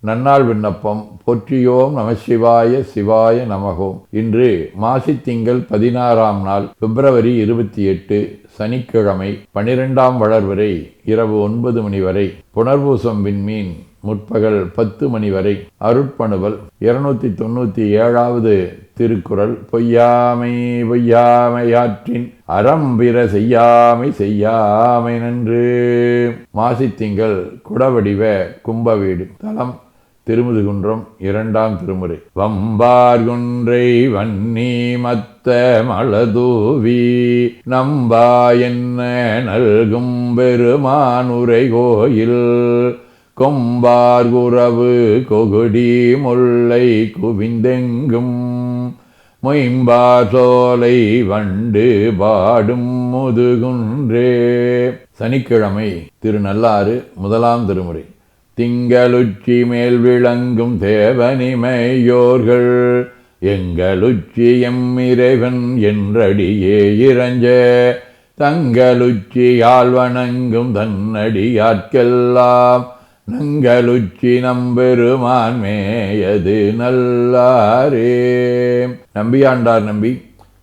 நன்னாள் விண்ணப்பம். போற்றியோம் நம சிவாய சிவாய நமகோம். இன்று மாசித்திங்கள் 16ஆம் நாள், பிப்ரவரி 28, சனிக்கிழமை. 12ஆம் வளர்வரை இரவு 9 மணி வரை. புனர்பூசம் விண்மீன் முற்பகல் 10 மணி வரை. அருட்பணுவல் 297வது திருக்குறள். பொய்யாமை பொய்யாமையாற்றின் அறம்பிற செய்யாமை செய்யாமை நன்று. மாசித்திங்கள் குடவடிவ கும்பவீடு. தலம் திருமுதுகுன்றம். 2ஆம் திருமுறை. வம்பார்குன்றை வன்னி மத்த மலதூவி நம்பா என்ன நல்கும் பெருமானுரை கோயில் கொம்பார் குறவு கொகுடி முல்லை குவிந்தெங்கும் மொயம்பார் சோலை வண்டு பாடும் முதுகுன்றே. சனிக்கிழமை. திருநள்ளாறு. 1ஆம் திருமுறை. திங்களுச்சி மேல் விளங்கும் தேவனிமையோர்கள் எங்களுச்சி எம்மிறைவன் என்றடியே இறஞ்ச தங்களுச்சி யாழ் வணங்கும் தன்னடியாட்கெல்லாம் நங்களுச்சி நம்பெருமான் மேயது நல்லாரே. நம்பியாண்டார் நம்பி,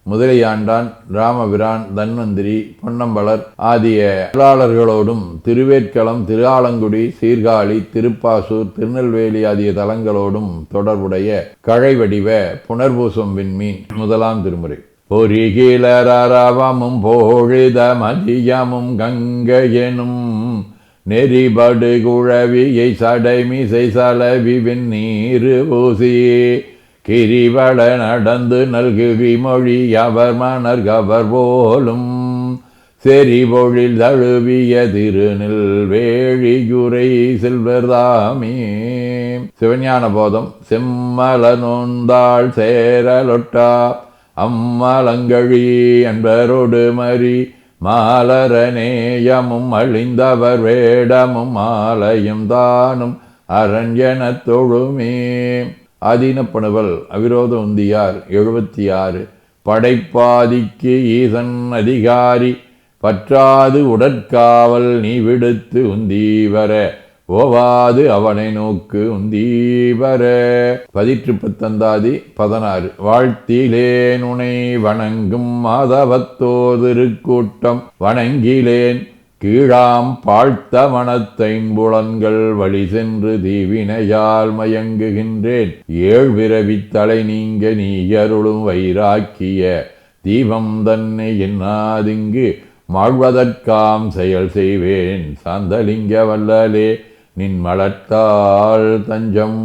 முதலையாண்டான், ராமபிரான், தன்வந்திரி, பொன்னம்பலர் ஆகிய அருளாளர்களோடும் திருவேற்களம், திருஆலங்குடி, சீர்காழி, திருப்பாசூர், திருநெல்வேலி ஆகிய தலங்களோடும் தொடர்புடைய கழைவடிவ புனர்பூசம் விண்மீன். 1ஆம் திருமுறை. பொறிகிலரவமும் பொழுத மதியமும் கங்கையெனும் நெறிபடு குழவியை சடைமிசை சலவி வெந்நீரு பூசி கிரிவள நடந்து நல்குவி மொழி அவர் மணர் கவர் போலும் செறிபொழில் தழுவிய திருநெல்வேலியுரை செல்வர்தாமே. சிவஞான போதம். செம்மல நோந்தாள் சேரலொட்டா அம்மலங்கழி அன்பரோடு மறி மாலரநேயமும் அழிந்தவர் வேடமும் ஆலயம் தானும் அரண்யனத் தொழுமே. ஆதீனப்பணுவல். அவிரோத உந்தியார். 76. படைப்பாதிக்கு ஈசன் அதிகாரி பற்றாது உடற்காவல் நீ விடுத்து உந்தீவர ஓவாது அவனை நோக்கு உந்தீவர. 18 16. வாழ்த்திலேன் உனை வணங்கும் மாதவத்தோர் திருக்கூட்டம் வணங்கிலேன் கீழாம் பாழ்த்த மனத்தைம்புலன்கள் வழி சென்று தீவினையால் மயங்குகின்றேன் ஏழ்விரவித் தலை நீங்க நீ அருளும் வைராக்கிய தீபம் தன்னை என்னாதிங்கு மாழ்வதற்காம் செயல் செய்வேன் சாந்தலிங்க வல்லலே நின் மலத்தாள் தஞ்சம்.